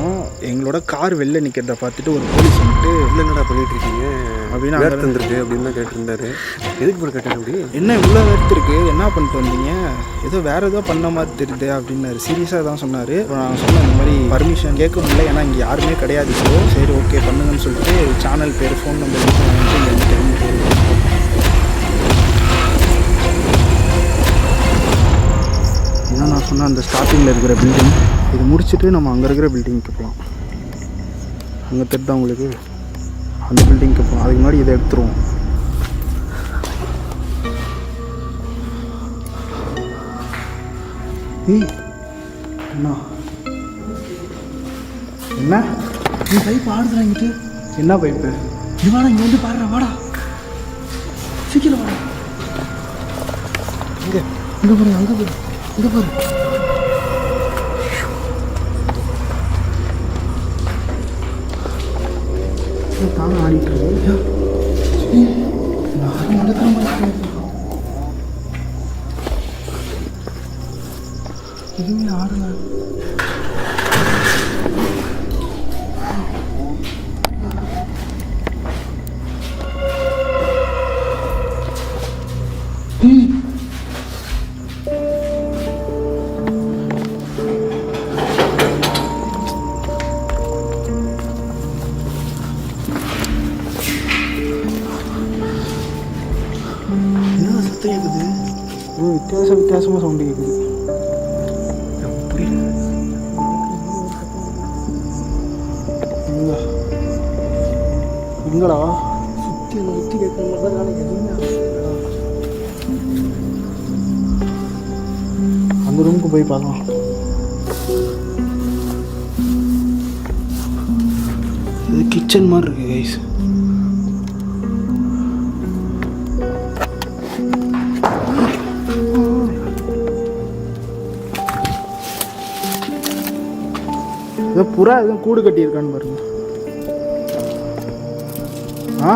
போகிறோம். எங்களோட கார் வெளில நிற்கிறத பார்த்துட்டு ஒரு போலீஸ் வந்துட்டு என்னடா பண்ணிட்டு இருக்கீங்க அப்படின்னு வேறு தந்துருக்கு அப்படின்னு தான் கேட்டிருந்தாரு. எதுக்கு போய் கேட்டார்? அப்படி என்ன இவ்வளோ வேர்த்துருக்கு, என்ன பண்ணிட்டு வந்தீங்க, ஏதோ வேறு ஏதோ பண்ண மாதிரி தெரியுது அப்படின்னாரு. சீரியஸாக தான் சொன்னார். இப்போ நான் சொன்னேன் இந்த மாதிரி பர்மிஷன் கேட்க முடியல, ஏன்னா இங்கே யாருமே கிடையாது. ஸோ சரி ஓகே பண்ணுங்கன்னு சொல்லிட்டு சேனல் பேர் ஃபோன் நம்பர் வாங்கிட்டு இங்கே கிளம்பி போயிருக்கோம். ஏன்னா நான் சொன்ன அந்த ஸ்டார்டிங்கில் இருக்கிற பில்டிங் இது முடிச்சுட்டு நம்ம அங்கே இருக்கிற பில்டிங்க்கு போகலாம். அங்கே தெரியுதா உங்களுக்கு, அந்த பில்டிங்க்கு போகலாம். அதுக்கு முன்னாடி இதை எடுத்துருவோம். என்ன என்ன நீ பைப் ஆடுறாங்கிட்டு என்ன பைப்பு? நீ வாடா, இங்கே வந்து பாடுற, வாடா சீக்கிரம் வாடா. இங்கே இங்கே பாரு, அங்கே பாரு, இங்கே பாரு. தாங்க ஆடிட்டு இருக்கு. யாரும் நடக்கிற மாதிரி எதுவுமே ஆடல. என்ன சத்தம் கேட்குது? வித்தியாசமாக சவுண்டு கேட்குது. புரியல. எங்கடா சுற்றி கேட்குற மாதிரி தான் எதுவுமே அந்த ரூமுக்கு போய் பார்க்கலாம். இது கிச்சன் மாதிரி இருக்கு கைஸ். ஏதோ புறா எதுவும் கூடு கட்டியிருக்கான்னு பாருங்க. ஆ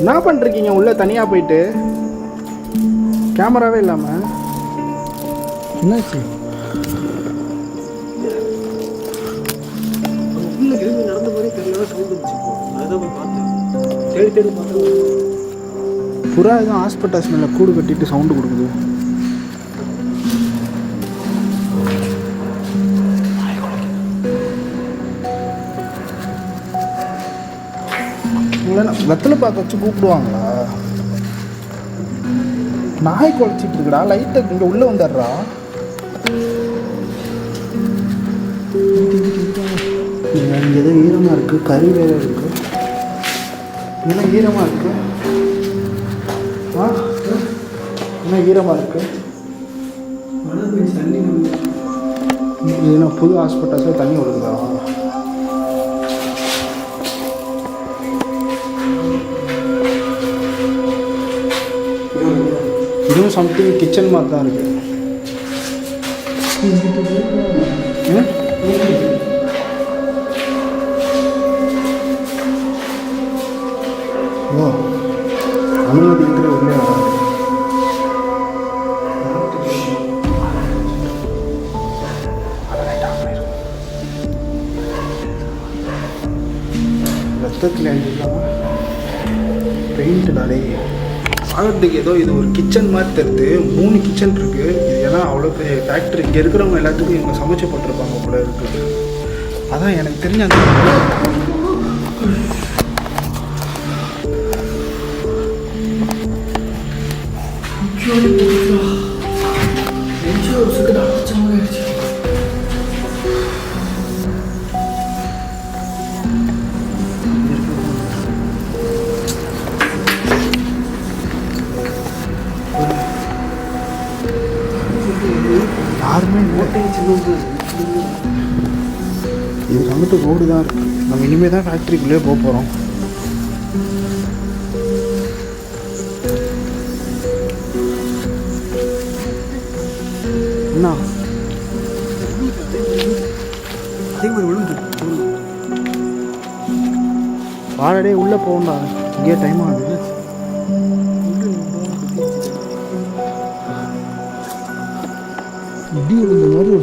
என்ன பண்ணிருக்கீங்க உள்ள தனியா போயிட்டு? கேமராவே இல்லாம என்னாச்சு? உள்ள எதுவுமே நடந்த மாதிரி தெரியல, சவுண்ட் வச்சுப்போம். அதான் போய் பார்த்தேன், தேடி தேடி பார்த்தேன். புறா எதுவும் ஹாஸ்பிட்டல்ஸ் மேலே கூடு கட்டிட்டு சவுண்டு கொடுக்குது. வெத்தலை பார்க்க வச்சு கூப்பிடுவாங்களா? நாய் குலைச்சிட்டு இருக்குடா. லைட்டை இங்கே உள்ளே வந்துடுறா. இங்கே ஏதோ ஈரமாக இருக்குது, கறி வேறு இருக்குது. என்ன ஈரமாக இருக்குது? ஆ என்ன ஈரமாக இருக்குது? தண்ணி என்ன புது ஹாஸ்பிட்டல்ஸில் தண்ணி விடுதா? இதுவும் சம்திங் கிச்சன் மாதிரி தான் இருக்குது. ஓ அனுமதி இன்று உள்ளே வராது. ரத்தத்தில் எழுதிக்கலாம். பெயிண்ட்டுடாலே பார்க்கறதுக்கு ஏதோ இது ஒரு கிச்சன் மாதிரி தெரியுது. 3 கிச்சன் இருக்குது. இது ஏன்னா அவ்வளோ பெரிய ஃபேக்ட்ரி. இங்கே இருக்கிறவங்க எல்லாத்துக்கும் இவங்க சமைச்சு போட்டிருப்பாங்க போல இருக்குது. அதான் எனக்கு தெரிஞ்ச அந்த யாருமே இது வந்துட்டு ரோடு தான் இருக்குது. நம்ம இனிமேல் தான் ஃபேக்ட்ரிக்குள்ளே போக போகிறோம். என்ன அதே மாதிரி விழுந்து வாடடே உள்ளே போகண்டா, இங்கே டைம் ஆகுது.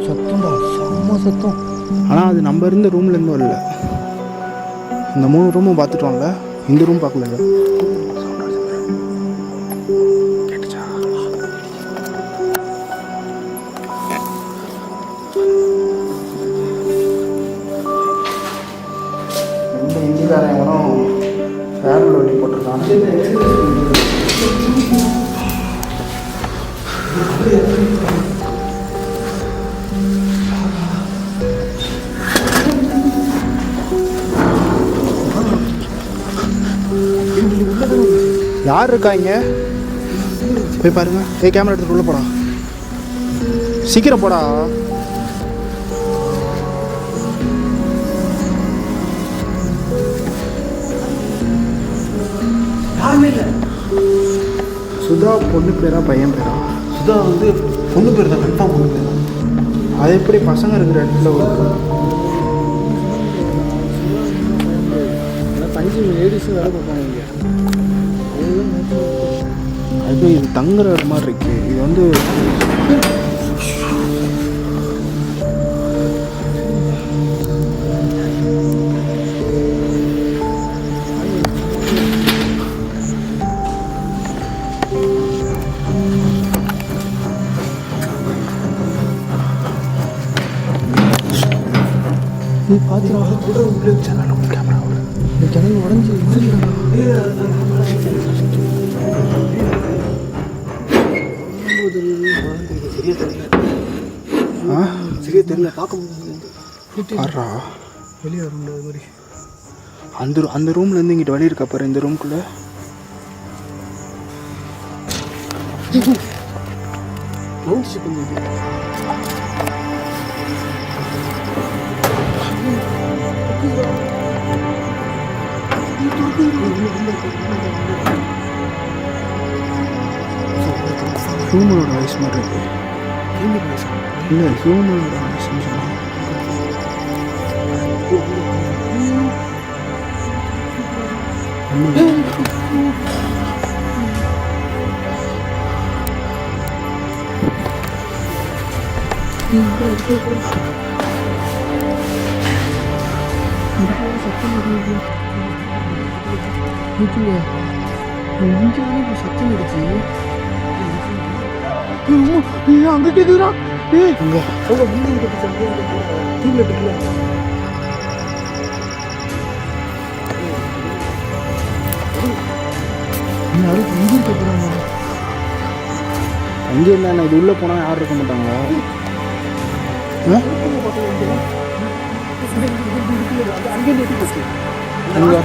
சத்தம்டா, செம்ம சத்தம். ஆனால் அது நம்ம இருந்த ரூம்லேருந்து வரல. இந்த 3 ரூமும் பார்த்துட்டோம்ல, இந்த ரூம் பார்க்கல. கேட்டுச்சா? எந்த இந்திக்காரன் எவனும் ஃபேரில் ஒட்டி போட்டிருக்கான். யார் இருக்கா இங்கே? போய் பாருங்க. கேமரா எடுத்துட்டு உள்ள போடா, சீக்கிரம் போடா. யாருமே இல்லை. சுதா பொண்ணு பேரா பையன் பேரா? சுதா வந்து பொண்ணு பேர் தான், கன்ஃபார்ம் பொண்ணு பேர் தான். அது எப்படி பசங்க இருக்கிற இடத்துல ஒரு 5 லேடிஸும் வேலை பார்ப்பாங்க இங்கே. அது இது தங்குற இடம் மாதிரி இருக்கு. இது வந்து நீ பார்த்துடா, கேமரா இந்த ஜனல் உடஞ்சி சரியா தெரியல, பார்க்க முடியாது. ஆறா வெளியே வரும் அது மாதிரி. அந்த ரூம்லேருந்து இங்கிட்ட வெளியே இருக்கா பாரு, இந்த ரூம்குள்ளே. கவுண்டிச்சு கொஞ்சம். ஹியூமனோட வாய்ஸ் மாதிரி இருக்கு. இல்லை, ஹியூமனோட வாய்ஸ்ன்னு சொன்னாங்க. சத்தம் இருக்கு. அங்கே கேட்குறா. அங்கே அவங்க பில்டிங் கட்டிச்சாங்க, டியூப்லைட் இருக்குல்ல. யாரும் இங்கே கட்டுறாங்க. அங்கே இல்லை, இது உள்ளே போனால் யாரும் இருக்க மாட்டாங்க. அங்கே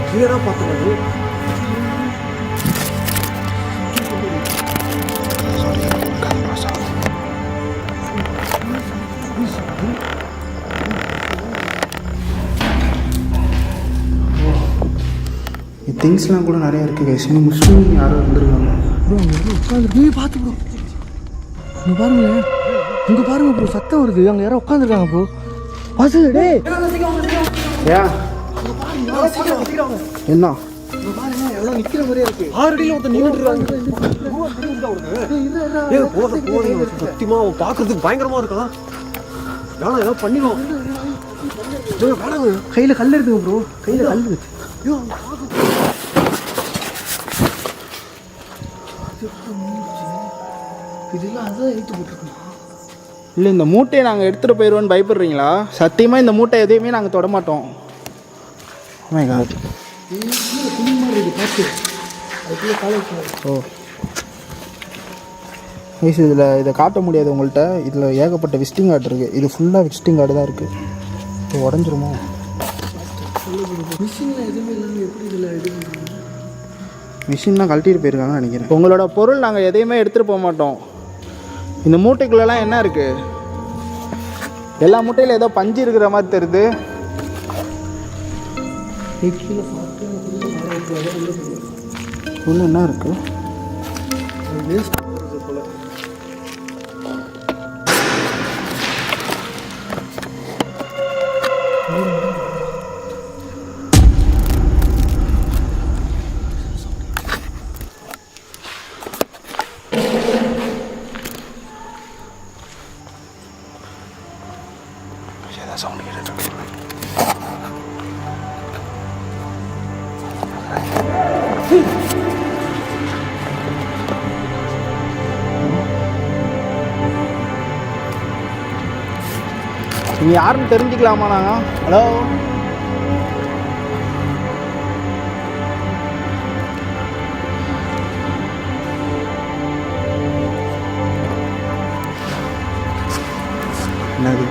கிளியரா பார்க்கறது. திங்ஸ்லாம் கூட நிறையா இருக்குது கைஸ். இன்னும் முஸ்லீம் யாரும் இருந்திருக்காங்க. உட்காந்து பார்த்து ப்ரோ, இங்கே பாருங்களேன், இங்கே பாருங்க ப்ரோ, சத்தம் வருது. அங்கே யாரோ உட்காந்துருக்காங்க ப்ரோ. பாசு டே ஏன் என்ன எவ்வளோ நிற்கிற மாதிரியே இருக்கு. 6 அடியில் ஒருத்தர் நின்றுட்டுருக்காங்க. போதும் சத்தியமா அவன் பார்க்கறதுக்கு பயங்கரமா இருக்கான். வேணாம், ஏதாவது பண்ணிடுவோம். வேணாங்க, கையில் கல் இருக்குங்க ப்ரோ, கையில் கல் இருக்கு. இதெல்லாம் அதான் எடுத்து போட்டுருக்கோம். இல்லை, இந்த மூட்டையை நாங்கள் எடுத்துகிட்டு போயிடுவோன்னு பயப்படுறீங்களா? சத்தியமாக இந்த மூட்டை எதையுமே நாங்கள் தொட மாட்டோம். Oh my God. O guys, இதை காட்ட முடியாது உங்கள்கிட்ட. இதில் ஏகப்பட்ட விசிட்டிங் கார்டு இருக்குது. இது ஃபுல்லாக விசிட்டிங் கார்டு தான் இருக்குது. இப்போ உடஞ்சிருமோ? மிஷின்லாம் கழட்டிட்டு போயிருக்காங்கன்னு நினைக்கிறேன். உங்களோட பொருள் நாங்கள் எதையுமே எடுத்துகிட்டு போக மாட்டோம். இந்த மூட்டைக்குள்ளெல்லாம் என்ன இருக்குது? எல்லா மூட்டையிலும் ஏதோ பஞ்சு இருக்கிற மாதிரி தெரியுது. உள்ள என்ன இருக்குது? நீங்கள் யாருன்னு தெரிஞ்சுக்கலாமா நாங்கள்? ஹலோ, என்னது?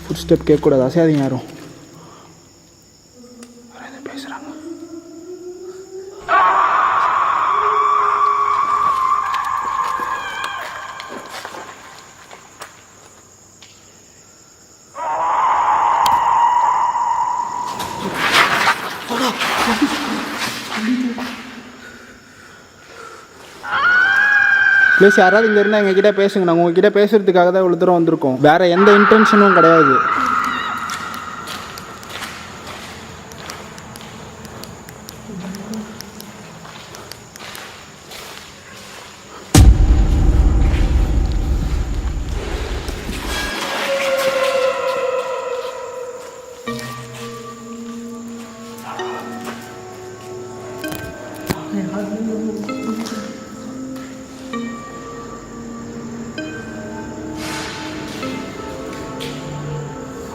ஃபுட் ஸ்டெப் கேட்கக்கூடாது, அசையாதீங்க யாரும். பேசுகிறாங்க. ப்ளீஸ் யாராவது இங்கே இருந்தால் எங்ககிட்ட பேசுங்க. நாங்கள் உங்ககிட்ட பேசுகிறதுக்காக தான் இவ்வளோ தூரம் வந்திருக்கோம். வேறு எந்த இன்டென்ஷனும் கிடையாது.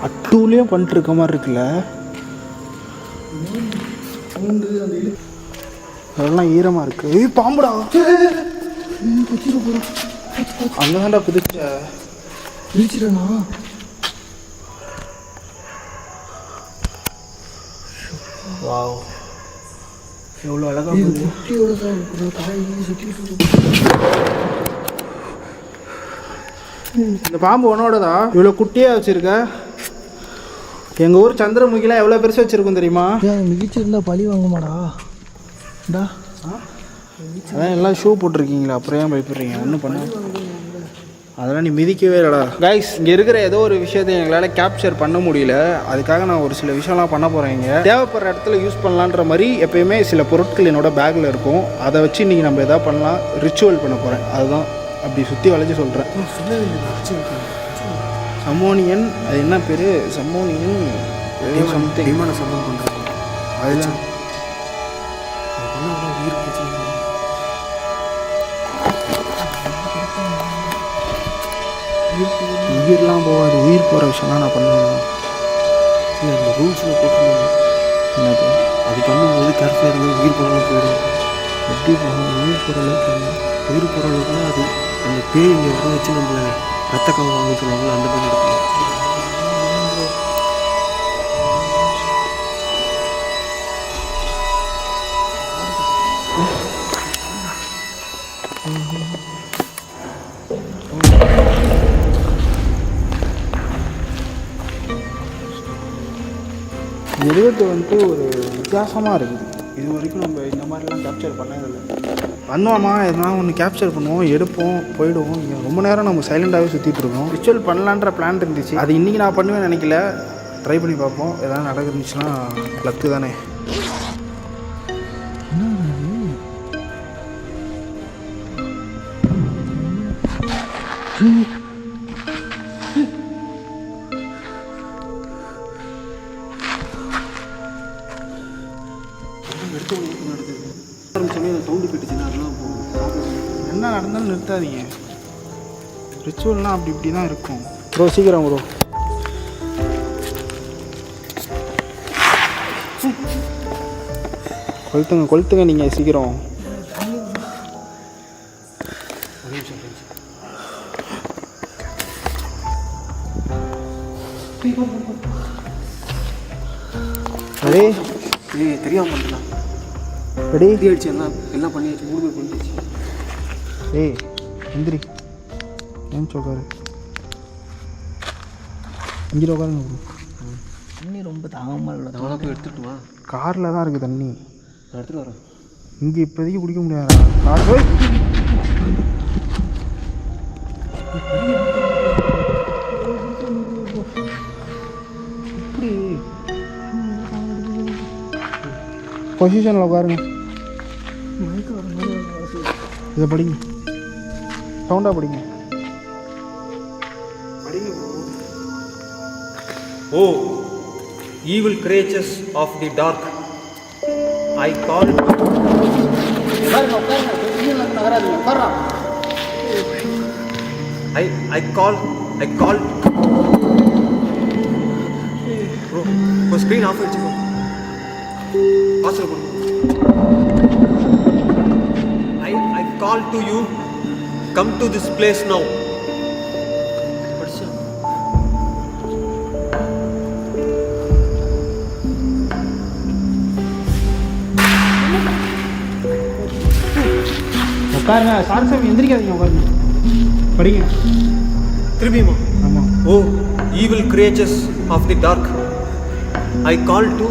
அட்டூலையும் பண்ணிட்டு இருக்க மாதிரி இருக்குல்ல. அதெல்லாம் ஈரமாக இருக்கு. ஏய் பாம்புடா, அங்கே தான்டா பிடிச்சிடா. வாவ், எவ்வளோ அழகா இந்த பாம்பு உன்னோடதா? இவ்வளோ குட்டியாக வச்சுருக்க. எங்கள் ஊர் சந்திரமுகிலாம் எவ்வளோ பெருசு வச்சுருக்கோம் தெரியுமா? மிதிச்சிருந்தா பழி வாங்க மாடா. அதான் எல்லாம் ஷூ போட்டிருக்கீங்களா, அப்புறம் ஏன் பயப்படுறீங்க? ஒன்றும் பண்ண அதெல்லாம் நீ மிதிக்கவே இல்லைடா. கைஸ், இங்கே இருக்கிற ஏதோ ஒரு விஷயத்தை எங்களால் கேப்சர் பண்ண முடியல. அதுக்காக நான் ஒரு சில விஷயம்லாம் பண்ண போகிறேன். இங்கே தேவைப்படுற இடத்துல யூஸ் பண்ணலான்ற மாதிரி எப்பயுமே சில பொருட்கள் என்னோட பேக்கில் இருக்கும். அதை வச்சு இன்றைக்கி நம்ம எதாவது பண்ணலாம், ரிச்சுவல் பண்ண போகிறேன். அதுதான் அப்படி சுற்றி வளைச்சி சொல்கிறேன். சம்மோனியன், அது என்ன பேர்? சம்மோனியன் சம்திங். விமான சம்பவம் பண்ணுறோம். அதுதான் உயிர்லாம் போகாது. உயிர் போகிற விஷயம்லாம் நான் பண்ணுவேன். அந்த ரூல்ஸில் போட்டுருந்தேன். என்னது? அது பண்ணும்போது கேர்ஃபுல்லாக இருந்து உயிர் போகிறாலும் போயிடும். எப்படி போகும்? உயிர் போகிற அளவுக்கு உயிர் போகிற அளவுக்குனா அது அந்த பேய் இங்கே வர வச்சு நம்மளை ரத்த கவலை வாங்க சொல்லுவாங்களோ அந்த மாதிரி இருக்கும். எழுபத்து வந்துட்டு ஒரு வித்தியாசமாக இருக்குது. இது வரைக்கும் நம்ம இந்த மாதிரிலாம் கேப்சர் பண்ணதில்லை. பண்ணுவோமா, எதுனா ஒன்று கேப்சர் பண்ணுவோம், எடுப்போம், போயிடுவோம். இங்கே ரொம்ப நேரம் நம்ம சைலண்டாகவே சுற்றிட்டு இருக்கோம். ரிச்சுவல் பண்ணலான்ற பிளான் இருந்துச்சு. அது இன்றைக்கி நான் பண்ணுவேன்னு நினைக்கல. ட்ரை பண்ணி பார்ப்போம். எதாவது நடந்துச்சுன்னா லக்கு தானே. சவுண்டு கட்டுச்சுன்னா அதெல்லாம் போகும். என்ன நடந்தாலும் நிறுத்தாதீங்க. ரிச்சுவல்னால் அப்படி இப்படி தான் இருக்கும். ப்ரோ சீக்கிரம் ப்ரோ. கொளுத்துங்க நீங்கள் சீக்கிரம். ரெடி? தெரியாமல் பண்ணலாம். ரெடி? ஆயிடுச்சு, எல்லாம் பண்ணியாச்சு, 3 பேர் பண்ணிடுச்சு. எந்திரி ஏன் உட்காரு. இங்கே உட்காருங்க ப்ரோ. தண்ணி ரொம்ப தாகமாக இல்லை. நான் போய் எடுத்துட்டுமா? காரில் தான் இருக்குது தண்ணி. நான் எடுத்துகிட்டு வரேன். இங்கே இப்போதைக்கு குடிக்க முடியாதா? கார் போய் பொசிஷனில் உட்காருங்க. இதை படிங்க, சவுண்டாக படிங்க. Oh, evil creatures of the dark, I call. I call. Bro, screen off it. I call to you. Come to this place now. உட்காருங்க. சாமி எந்திரிக்காதீங்க, உட்காருங்க. படிங்க திரும்பியுமா? ஆமாம். Oh, evil creatures of the dark, I call to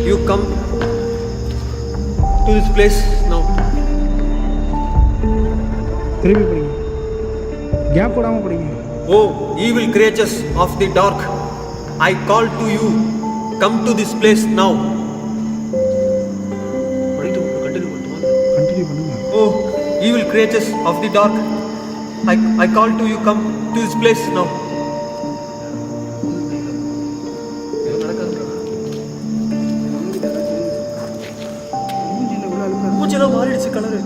you, come to this place now. திரும்பி படிங்க, gap போடாமல் படிங்க. Oh, evil creatures of the dark, I call to you, come to this place now. Continue பண்ணுங்க. Oh, evil creatures of the dark, I call to you, come to this place now. மூஞ்சில மாறிடுச்சு colour.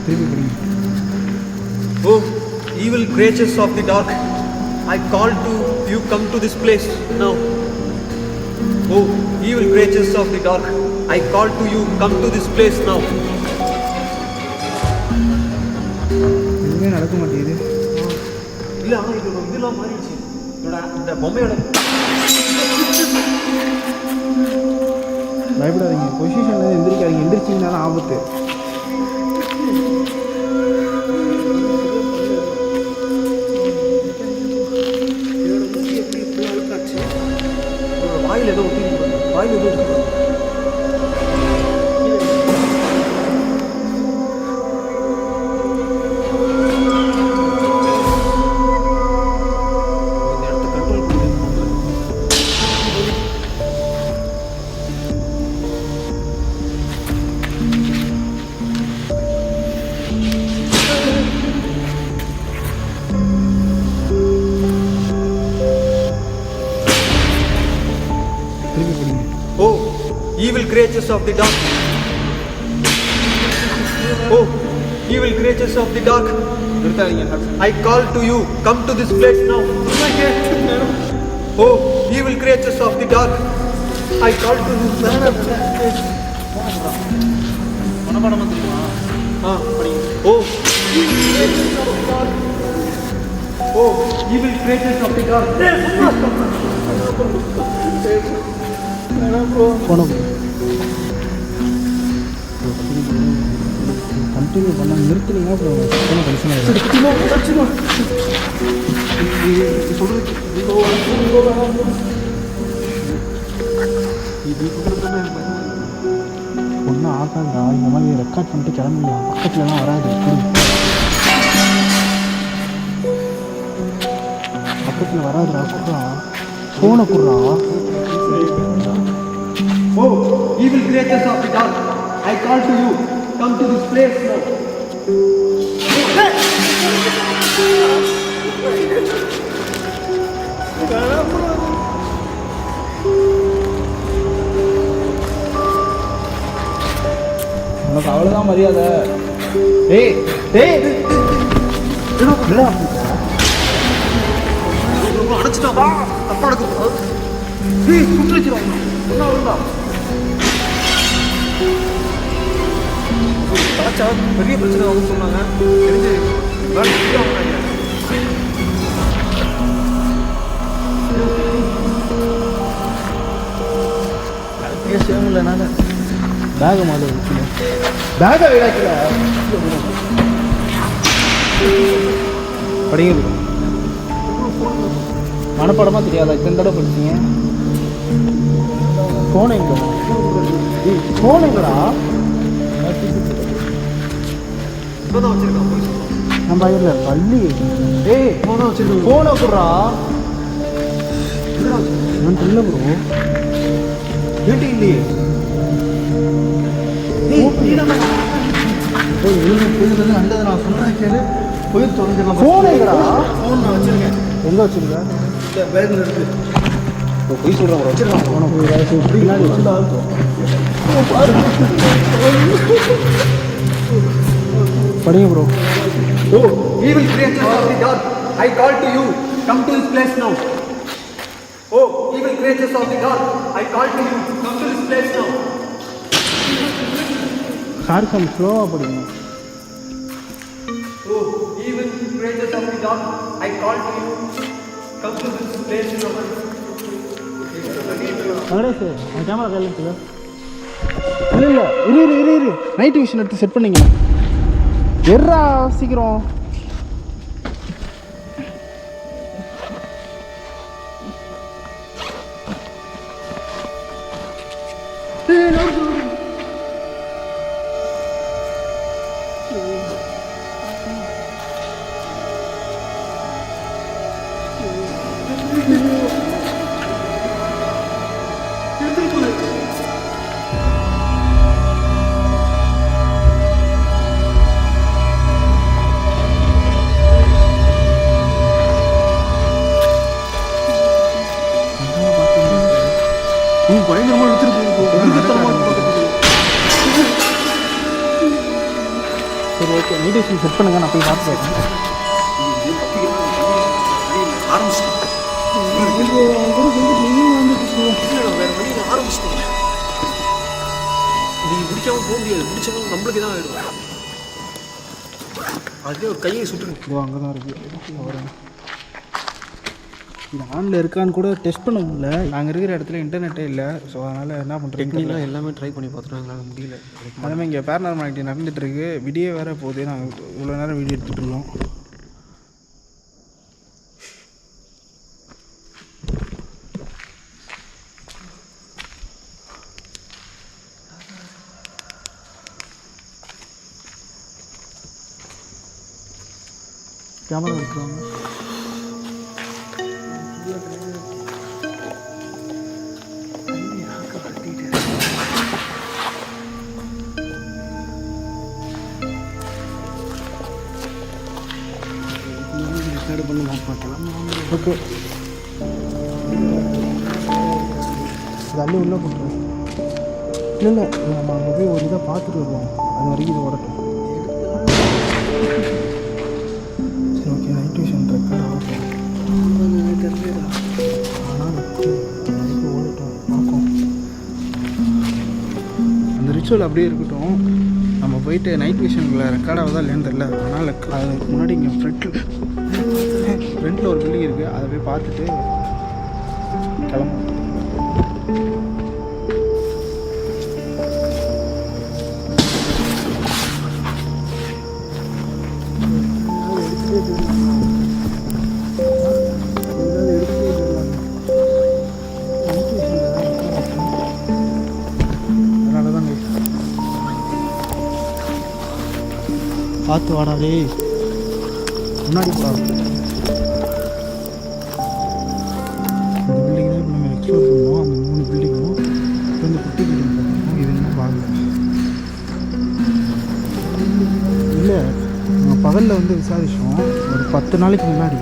திரும்பி படிங்க. Oh, evil creatures of the dark, I call to you, come to this place now. Oh, evil creatures of the dark, I call to you, come to this place now. எதுவுமே நடக்க மாட்டேங்குது. இல்ல ஆனா இதெல்லாம் மாறிடுச்சு. இந்த பொம்மையோட பயப்படாதீங்க, பொசிஷன்ல எந்திரிக்காதீங்க. எந்திரிச்சிங்கன்னா தான் ஆபத்து. வாயில் ஏதோ ஊற்றி வாயில் ஏதோ ஊற்றி Oh, evil creatures of the dark. Oh, evil creatures of the dark, I call to you, come to this place now. Oh, evil creatures of the dark, I call to you. Oh, evil creatures of the dark. போன continue பண்ண நிறுத்தினீங்கன்னா அப்புறம் போன பிரச்சனை ஒன்றும் ஆகாதா. இந்த மாதிரி record பண்ணிட்டு கிளம்பிடலாம். பக்கத்துலலாம் வராது. பக்கத்தில் வராதுடா. குடுறா ஃபோனை குடுறா. Oh, evil creatures of the dark, I call to you, come to this place now. உனக்கு அவ்வளோதான் மரியாதை. டேய் டேய் அடைச்சிட்டா தப்பா நடக்க சுட்டு வச்சிடும். பெரிய பிரச்சனை ஆகும் சொன்னாங்க. தெரிஞ்சு பேசவே நாங்கள் பேகை மாதிரி பேகை விடாக்கல படிங்க. மனப்படமாக தெரியாதா? இத்தனை தடவை படிச்சீங்க. ஃபோன் எங்க? ஃபோன் எங்கடா? இப்போதான் வச்சிருக்கான். நம்ம இல்லை பள்ளி. ஏய் ஃபோனை வச்சிருக்கோம். ஃபோனை கொடுறா. நான் தெரியல ப்ரோ. வீட்டு இல்லையே. போயிருந்தது நல்லது. நான் சொல்கிறேன் கேளு. போய் தொலைஞ்சிடலாம். ஃபோன் எங்கடா? ஃபோன் நான் வச்சுருக்கேன். எங்கே வச்சுருக்கேன்? இல்லை பேக்கில் இருக்குது. இப்போ போய் சொல்கிறேன் ப்ரோ. வச்சிருக்கான் ஃபோனை. போய் பின்னாடி படிங்க bro. Oh, evil creatures of the dark, I call to you, come to this place now. Oh, evil creatures of the dark, I call to you, come to this place now. கார்கம் ஸ்லோவாக படிங்க. Oh, evil creatures of the dark, I call to you, come to this place now. Venkatesh அந்த camera கையில் இருக்குல்ல? இல்லை இல்லை இரு night vision எடுத்து set பண்ணிங்க. எர்ரா சீக்கிரம். பயங்கரமாக எடுத்துகிட்டு சரி ஓகே நைட் விஷன் செட் பண்ணுங்க. நான் போய் பார்த்து போயிடுறேன். நீங்கள் முடிக்காமல் போக முடியாது. முடிச்சவங்க நம்மளுக்கு தான் ஆகிடும். அதே ஒரு கையை சுட்டுருக்கு. இதோ அங்கே தான் இருக்குது. வரேன். இது ஆனில் இருக்கான்னு கூட டெஸ்ட் பண்ண முடியல. நாங்கள் இருக்கிற இடத்துல இன்டர்நெட்டே இல்லை. ஸோ அதனால் என்ன பண்ணுறோம், டெக்னிக்கலாக எல்லாமே ட்ரை பண்ணி பார்த்துட்டோம். எங்களால் முடியல. அதேமாதிரி இங்கே பேரநார்மல் ஆக்டிவிட்டி நடந்துகிட்ருக்கு. வீடியோ வேறு போகுது. நாங்கள் இவ்வளோ நேரம் வீடியோ எடுத்துகிட்டு இருக்கோம். கேமரா எடுத்துருவாங்க. ரெக்கார்டு பண்ணி பார்க்கலாம். ஓகே இது அள்ளி உள்ளே போட்டுருவோம். இல்லை நம்ம அங்கே போய் ஒரு இதை பார்த்துட்டு வருவோம். அது வரைக்கும் இது ஓடட்டும். சரி ஓகே நைட் விஷன் ரெக்கார்டு ஆகட்டும். ஆனால் நைட்டு ஓடட்டும் பார்ப்போம். அந்த ரிச்சுவல் அப்படியே இருக்கட்டும். நம்ம போயிட்டு நைட் விஷனில் ரெக்கார்ட் ஆகுதா இல்லையான்னு தெரில. ஆனால் அதுக்கு முன்னாடி இங்கே ஃப்ரண்ட்டில் ஒரு பில்டிங் இருக்குது. அதை போய் பார்த்துட்டு கிளம்பும். அதனால தான் பார்த்து வாடாவே முன்னாடி போடா. இந்த பில்டிங் தான் இப்போ நம்ம எக்ஸ்ப்ளோர் பண்ணுவோம். அந்த 3 பில்டிங்கும் இப்போ இந்த குட்டி பில்டிங் பார்க்கணும். இது என்ன பார்க்கல. லெவலில் வந்து விசாரித்தோம் ஒரு 10 நாளைக்கு முன்னாடி.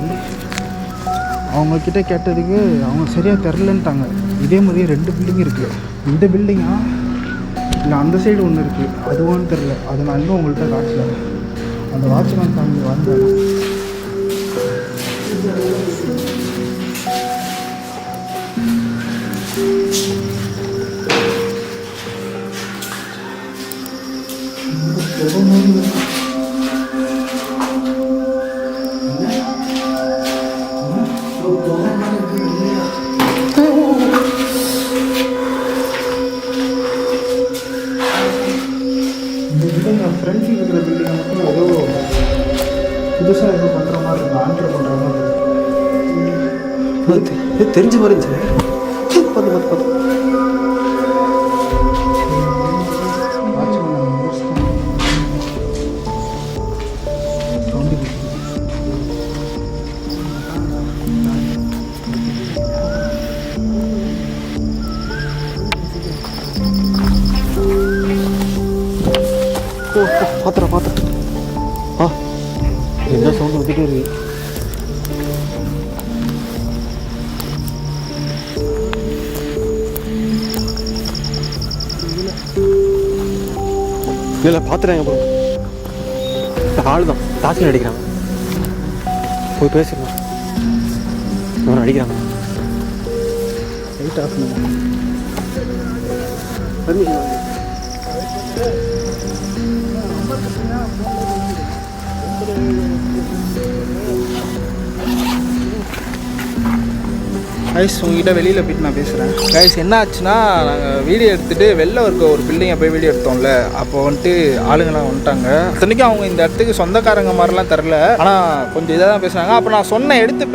அவங்கக்கிட்ட கேட்டதுக்கு அவங்க சரியாக தெரிலன்ட்டாங்க. இதே மாதிரியே 2 பில்டிங் இருக்குது. இந்த பில்டிங்கா இல்லை அந்த சைடு ஒன்று இருக்குது, அதுவான்னு தெரில. அதை நான் இன்னும் உங்கள்கிட்ட காட்டல. அந்த வாட்ச்மேன் ஃபேமிலி வந்தாங்க. ஃப்ரெண்ட்ஸில் இருக்கிற பில்டிங்கை மட்டும் ஏதோ புதுசாக ஏதோ பண்ணுற மாதிரி இருக்குது, ஆல்டர் பண்ணுற மாதிரி இருக்குது. தெரிஞ்ச மாதிரி இருந்துச்சு. பார்த்து பார்த்துட்டு என்ன சவுண்ட் வந்துட்டே இருக்கு. இல்லை பார்த்துறாங்க ப்ரோ. ஆள் தான் தாசில் அடிக்கிறாங்க. போய் பேசிடலாம். அவனை அடிக்கிறாங்க. லைட் ஆஃப் பண்ணுங்க. கைஸ் உங்ககிட்ட வெளியில் போயிட்டு நான் பேசுகிறேன். கைஸ் என்ன ஆச்சுன்னா, நாங்கள் வீடியோ எடுத்துகிட்டு வெளில இருக்க ஒரு பில்டிங்கை போய் வீடியோ எடுத்தோம்ல, அப்போ வந்துட்டு ஆளுங்களாம் வந்துட்டாங்க. இத்தனைக்கும் அவங்க இந்த இடத்துக்கு சொந்தக்காரங்க மாதிரிலாம் தெரில, ஆனால் கொஞ்சம் இதாக தான் பேசுனாங்க. அப்போ நான் எடுத்து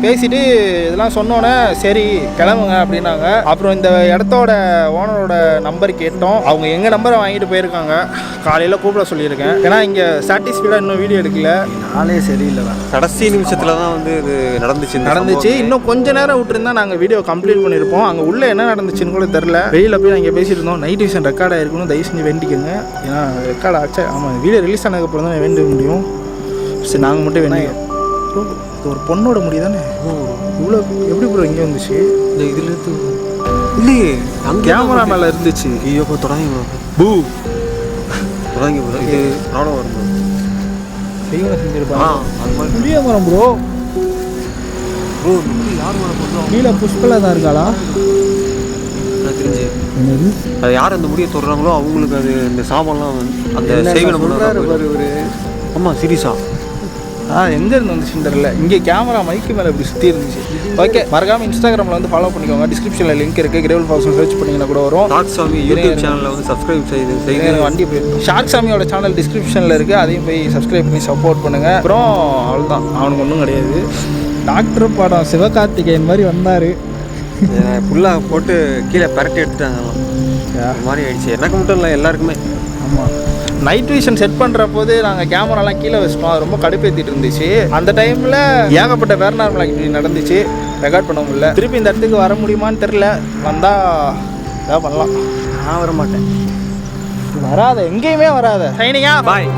பேசிட்டு இதெல்லாம் சொன்னோன்னே சரி கிளம்புங்க அப்படின்னாங்க. அப்புறம் இந்த இடத்தோட ஓனரோட நம்பர் கேட்டோம். அவங்க எங்கள் நம்பரை வாங்கிட்டு போயிருக்காங்க. காலையில் கூப்பிட சொல்லியிருக்கேன். ஏன்னா இங்கே சாட்டிஸ்ஃபைடாக இன்னும் வீடியோ எடுக்கல, நாளே சரியில்லை தான். கடைசி நிமிஷத்தில் தான் வந்து இது நடந்துச்சு. இன்னும் கொஞ்ச நேரம் விட்டுருந்தா நாங்கள் வீடியோ கம்ப்ளீட் பண்ணியிருப்போம். அங்கே உள்ளே என்ன நடந்துச்சுன்னு கூட தெரில. வெளியில் போய் நாங்கள் பேசிட்டு இருந்தோம். நைட் விஷன் ரெக்கார்ட் ஆகிருக்கணும், தயவு செஞ்சு வேண்டிக்கோங்க. ஏன்னா ரெக்கார்ட் ஆச்சா, ஆமாம் வீடியோ ரிலீஸ் ஆனதுக்கப்புறம் தான் வேண்ட முடியும். சரி நாங்கள் மட்டும் வேணும். இது ஒரு பொண்ணோட முடி தானே? இவ்வளோ எப்படி ப்ரோ இங்கே வந்துச்சு? இந்த இதில் இல்லையே, அங்கே கேமரா மேலே இருந்துச்சு. ஐயோ தொடங்கி பூ தொடங்கி ப்ரோ. இது ப்ராப்ளம் வரும் செய்வன செஞ்சிருப்பாங்க. அது மாதிரி புளிய மரம் ப்ரோ. ப்ரோ யார் மேலே போடுறோம்? கீழே புஷ்பலா தான் இருக்காளா? எனக்கு தெரிஞ்சு அது யார் அந்த முடியை தொடுறாங்களோ அவங்களுக்கு அது இந்த சாமான்லாம் அந்த செய்வன பண்ணுறாரு. ஆமாம் சீரியஸா. எங்கே இருந்து வந்துச்சுன்னு தெரியல. இங்கே கேமரா மைக்கு மேலே இப்படி சுற்றி இருந்துச்சு. ஓகே, மறக்காமல் இன்ஸ்டாகிராமில் வந்து ஃபாலோ பண்ணிக்கோங்க. டிஸ்கிரிப்ஷனில் லிங்க் இருக்குது. கிரேவல் ஃபாக்ஸ் சர்ச் பண்ணிங்கன்னா கூட வரும். ஷார்க் சாமி யூடியூப் சேனலில் வந்து சப்ஸ்கிரைப் செய்து வண்டி போயிடும். ஷார்க் சாமியோட சேனல் டிஸ்கிரிப்ஷனில் இருக்குது. அதையும் போய் சப்ஸ்கிரைப் பண்ணி சப்போர்ட் பண்ணுங்கள். அப்புறம் அவ்வளோதான், அவனுக்கு ஒன்றும் கிடையாது. டாக்டர் படம் சிவகார்த்திகேயன் மாதிரி வந்தார். ஃபுல்லாக போட்டு கீழே பரட்டி எடுத்துட்டாங்கலாம். அது மாதிரி ஆயிடுச்சு. எனக்கு மட்டும் இல்லை, எல்லாருக்குமே. ஆமாம், நைட் விஷன் செட் பண்ணுற போது நாங்கள் கேமராலாம் கீழே வச்சிட்டோம். அது ரொம்ப கடுப்பேற்றிட்டு இருந்துச்சு. அந்த டைமில் ஏகப்பட்ட பேரநார்மல் ஆக்டிவிட்டி நடந்துச்சு. ரெக்கார்ட் பண்ண முடியல. திருப்பி இந்த இடத்துக்கு வர முடியுமான்னு தெரில. வந்தால் ஏதாவது பண்ணலாம். நான் வர மாட்டேன். வராத, எங்கேயுமே வராத. சைனிங்கா பாய்.